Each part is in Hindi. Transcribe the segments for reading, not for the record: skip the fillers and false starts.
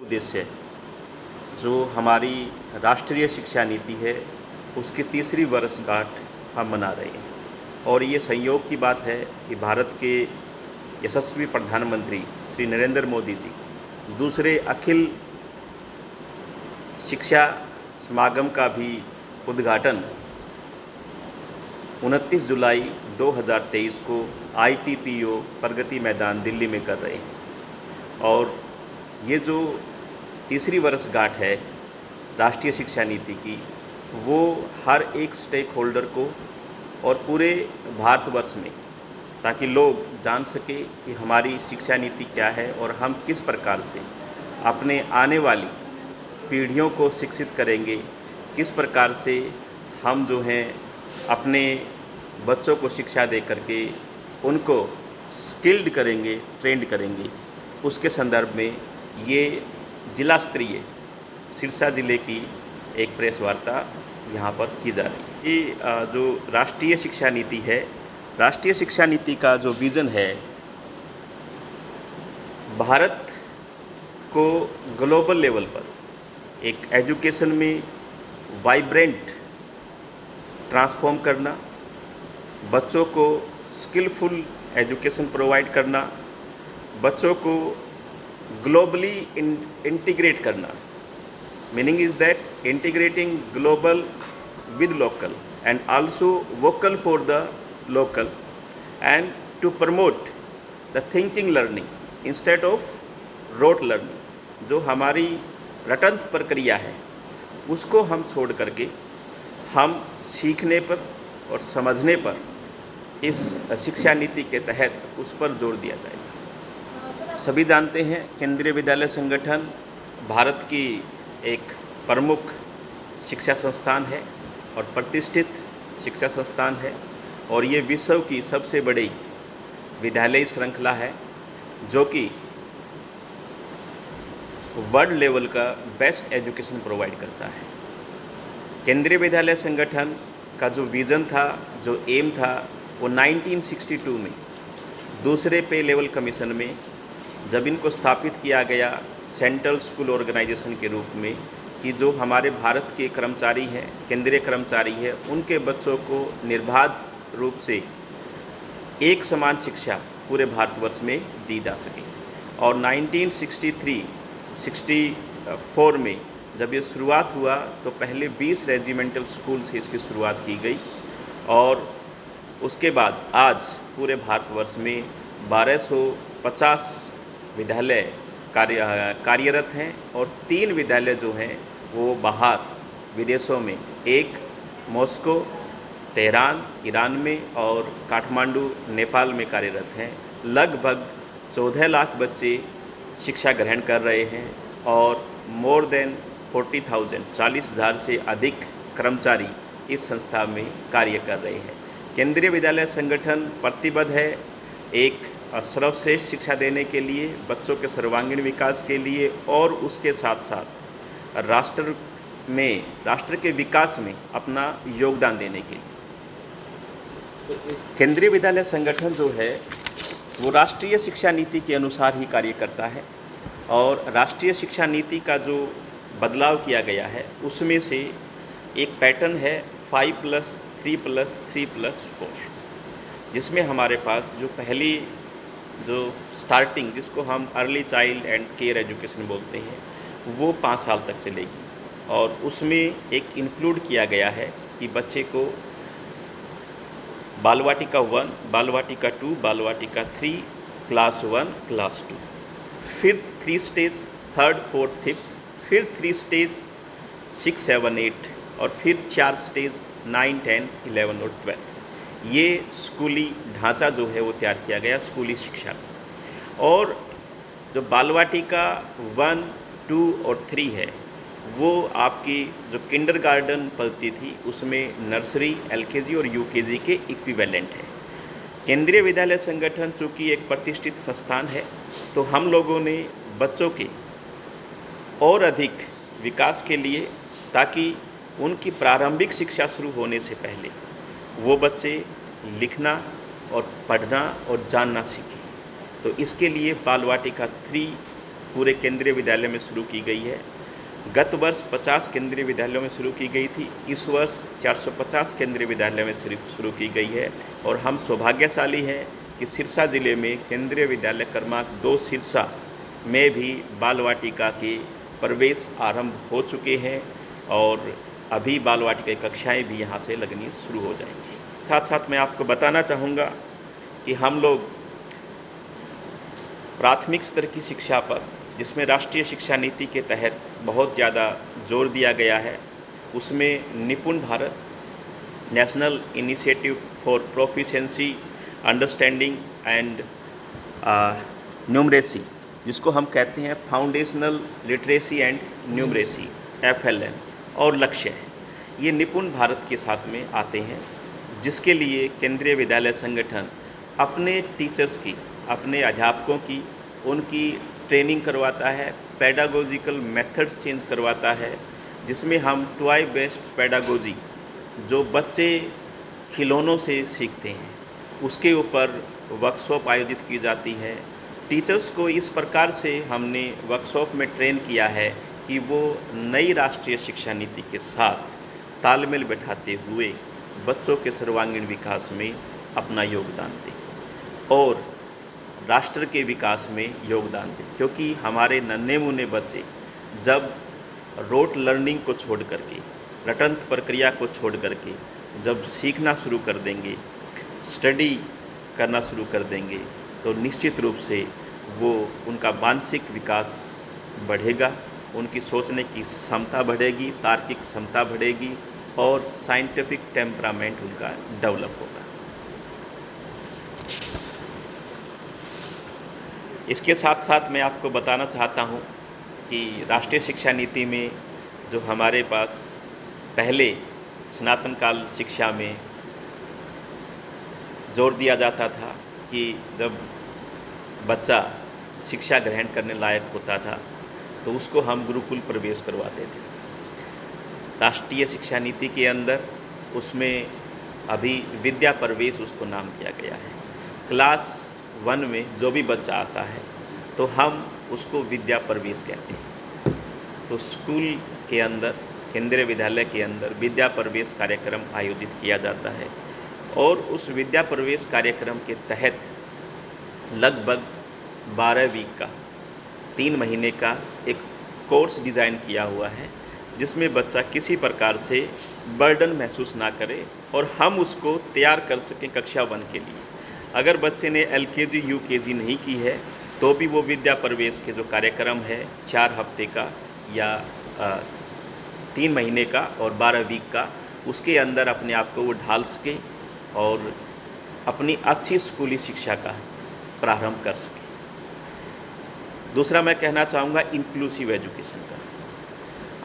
उद्देश्य जो हमारी राष्ट्रीय शिक्षा नीति है उसकी तीसरी वर्षगांठ हम मना रहे हैं। और ये संयोग की बात है कि भारत के यशस्वी प्रधानमंत्री श्री नरेंद्र मोदी जी दूसरे अखिल शिक्षा समागम का भी उद्घाटन 29 जुलाई 2023 को ITPO प्रगति मैदान दिल्ली में कर रहे हैं। और ये जो तीसरी वर्षगांठ है राष्ट्रीय शिक्षा नीति की, वो हर एक स्टेक होल्डर को और पूरे भारतवर्ष में, ताकि लोग जान सके कि हमारी शिक्षा नीति क्या है और हम किस प्रकार से अपने आने वाली पीढ़ियों को शिक्षित करेंगे, किस प्रकार से हम जो हैं अपने बच्चों को शिक्षा दे करके उनको स्किल्ड करेंगे, ट्रेंड करेंगे। उसके संदर्भ में ये जिला स्तरीय सिरसा ज़िले की एक प्रेस वार्ता यहाँ पर की जा रही है। ये जो राष्ट्रीय शिक्षा नीति है, राष्ट्रीय शिक्षा नीति का जो विज़न है, भारत को ग्लोबल लेवल पर एक एजुकेशन में वाइब्रेंट ट्रांसफॉर्म करना, बच्चों को स्किलफुल एजुकेशन प्रोवाइड करना, बच्चों को ग्लोबली इंटीग्रेट करना। Meaning is that integrating global with local and also vocal for the local and to promote the thinking learning instead of rote learning. जो हमारी रटंत प्रक्रिया है उसको हम छोड़ करके हम सीखने पर और समझने पर इस शिक्षा नीति के तहत उस पर जोर दिया जाएगा। सभी जानते हैं केंद्रीय विद्यालय संगठन भारत की एक प्रमुख शिक्षा संस्थान है और प्रतिष्ठित शिक्षा संस्थान है, और ये विश्व की सबसे बड़ी विद्यालय श्रृंखला है जो कि वर्ल्ड लेवल का बेस्ट एजुकेशन प्रोवाइड करता है। केंद्रीय विद्यालय संगठन का जो विज़न था, जो एम था, वो 1962 में दूसरे पे लेवल कमीशन में जब इनको स्थापित किया गया सेंट्रल स्कूल ऑर्गेनाइजेशन के रूप में, कि जो हमारे भारत के कर्मचारी हैं, केंद्रीय कर्मचारी हैं, उनके बच्चों को निर्बाध रूप से एक समान शिक्षा पूरे भारतवर्ष में दी जा सके। और 1963-64 में जब ये शुरुआत हुआ तो पहले 20 रेजिमेंटल स्कूल से इसकी शुरुआत की गई, और उसके बाद आज पूरे भारतवर्ष में 1250 विद्यालय कार्यरत हैं, और 3 विद्यालय जो हैं वो बाहर विदेशों में, एक मॉस्को तेहरान ईरान में और काठमांडू नेपाल में कार्यरत हैं। लगभग 14 लाख बच्चे शिक्षा ग्रहण कर रहे हैं और मोर देन 40,000 से अधिक कर्मचारी इस संस्था में कार्य कर रहे हैं। केंद्रीय विद्यालय संगठन प्रतिबद्ध है एक सर्वश्रेष्ठ शिक्षा देने के लिए, बच्चों के सर्वांगीण विकास के लिए, और उसके साथ साथ राष्ट्र के विकास में अपना योगदान देने के लिए। केंद्रीय विद्यालय संगठन जो है वो राष्ट्रीय शिक्षा नीति के अनुसार ही कार्य करता है, और राष्ट्रीय शिक्षा नीति का जो बदलाव किया गया है उसमें से एक पैटर्न है 5+3+3+4, जिसमें हमारे पास जो पहली जो स्टार्टिंग, जिसको हम early child and care education बोलते हैं, वो 5 साल तक चलेगी। और उसमें एक इंक्लूड किया गया है कि बच्चे को बाल वाटिका 1, बाल वाटिका 2, बाल वाटिका 3, क्लास 1, क्लास 2, फिर 3 स्टेज 3rd, 4th, 5th, फिर 3 स्टेज 6, 7, 8, और फिर 4 स्टेज 9, 10, 11 और 12। ये स्कूली ढांचा जो है वो तैयार किया गया स्कूली शिक्षा। और जो बाल वाटिका 1, 2 और 3 है वो आपकी जो किंडरगार्टन पढ़ती थी उसमें नर्सरी, LKG और UKG के इक्विवेलेंट है। केंद्रीय विद्यालय संगठन चूँकि एक प्रतिष्ठित संस्थान है, तो हम लोगों ने बच्चों के और अधिक विकास के लिए, ताकि उनकी प्रारंभिक शिक्षा शुरू होने से पहले वो बच्चे लिखना और पढ़ना और जानना सीखें, तो इसके लिए बाल वाटिका 3 पूरे केंद्रीय विद्यालय में शुरू की गई है। गत वर्ष 50 केंद्रीय विद्यालयों में शुरू की गई थी, इस वर्ष 450 केंद्रीय विद्यालय में शुरू की गई है। और हम सौभाग्यशाली हैं कि सिरसा जिले में केंद्रीय विद्यालय क्रमांक 2 सिरसा में भी बाल वाटिका के प्रवेश आरंभ हो चुके हैं और अभी बाल वाटिका की कक्षाएँ भी यहाँ से लगनी शुरू हो जाएंगी। साथ साथ मैं आपको बताना चाहूँगा कि हम लोग प्राथमिक स्तर की शिक्षा पर, जिसमें राष्ट्रीय शिक्षा नीति के तहत बहुत ज़्यादा जोर दिया गया है, उसमें निपुण Bharat, national initiative for proficiency understanding and numeracy, जिसको हम कहते हैं foundational literacy and numeracy FLN, और लक्ष्य है, ये निपुण भारत के साथ में आते हैं, जिसके लिए केंद्रीय विद्यालय संगठन अपने टीचर्स की, अपने अध्यापकों की, उनकी ट्रेनिंग करवाता है, पेडागोजिकल मेथड्स चेंज करवाता है, जिसमें हम टॉय बेस्ड पेडागोजी, जो बच्चे खिलौनों से सीखते हैं, उसके ऊपर वर्कशॉप आयोजित की जाती है। टीचर्स को इस प्रकार से हमने वर्कशॉप में ट्रेन किया है कि वो नई राष्ट्रीय शिक्षा नीति के साथ तालमेल बैठाते हुए बच्चों के सर्वांगीण विकास में अपना योगदान दें और राष्ट्र के विकास में योगदान दें, क्योंकि हमारे नन्हे मुन्ने बच्चे जब रोट लर्निंग को छोड़ करके, रटंत प्रक्रिया को छोड़ करके जब सीखना शुरू कर देंगे, स्टडी करना शुरू कर देंगे, तो निश्चित रूप से वो उनका मानसिक विकास बढ़ेगा, उनकी सोचने की क्षमता बढ़ेगी, तार्किक क्षमता बढ़ेगी और साइंटिफिक टेम्परामेंट उनका डेवलप होगा। इसके साथ साथ मैं आपको बताना चाहता हूँ कि राष्ट्रीय शिक्षा नीति में जो हमारे पास पहले स्नातन काल शिक्षा में जोर दिया जाता था कि जब बच्चा शिक्षा ग्रहण करने लायक होता था तो उसको हम गुरुकुल प्रवेश करवाते थे। राष्ट्रीय शिक्षा नीति के अंदर उसमें अभी विद्या प्रवेश उसको नाम दिया गया है। क्लास 1 में जो भी बच्चा आता है तो हम उसको विद्या प्रवेश कहते हैं। तो स्कूल के अंदर, केंद्रीय विद्यालय के अंदर विद्या प्रवेश कार्यक्रम आयोजित किया जाता है और उस विद्या प्रवेश कार्यक्रम के तहत लगभग 12 वीक का, 3 महीने का एक कोर्स डिज़ाइन किया हुआ है, जिसमें बच्चा किसी प्रकार से बर्डन महसूस ना करे और हम उसको तैयार कर सकें कक्षा 1 के लिए। अगर बच्चे ने LKG UKG नहीं की है तो भी वो विद्या प्रवेश के जो कार्यक्रम है 4 हफ्ते का या 3 महीने का और 12 वीक का, उसके अंदर अपने आप को वो ढाल सके और अपनी अच्छी स्कूली शिक्षा का प्रारंभ कर सके। दूसरा मैं कहना चाहूँगा इंक्लूसिव एजुकेशन का।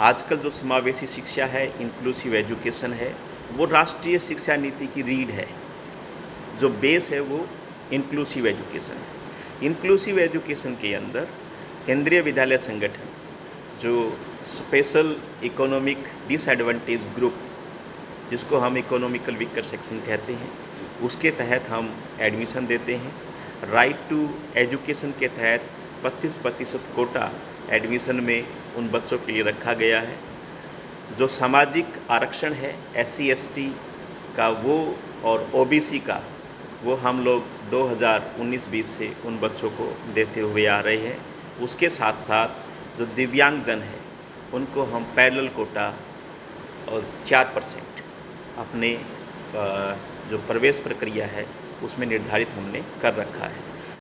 आजकल जो समावेशी शिक्षा है, इंक्लूसिव एजुकेशन है, वो राष्ट्रीय शिक्षा नीति की रीढ़ है। जो बेस है वो इंक्लूसिव एजुकेशन है। इंक्लूसिव एजुकेशन के अंदर केंद्रीय विद्यालय संगठन, जो स्पेशल इकोनॉमिक डिसएडवांटेज ग्रुप, जिसको हम इकोनॉमिकल वीकर सेक्शन कहते हैं, उसके तहत हम एडमिशन देते हैं। राइट टू एजुकेशन के तहत 25% कोटा एडमिशन में उन बच्चों के लिए रखा गया है। जो सामाजिक आरक्षण है SC ST का वो और OBC का, वो हम लोग 2019-20 से उन बच्चों को देते हुए आ रहे हैं। उसके साथ साथ जो दिव्यांगजन है उनको हम पैरेलल कोटा और 4% अपने जो प्रवेश प्रक्रिया है उसमें निर्धारित हमने कर रखा है।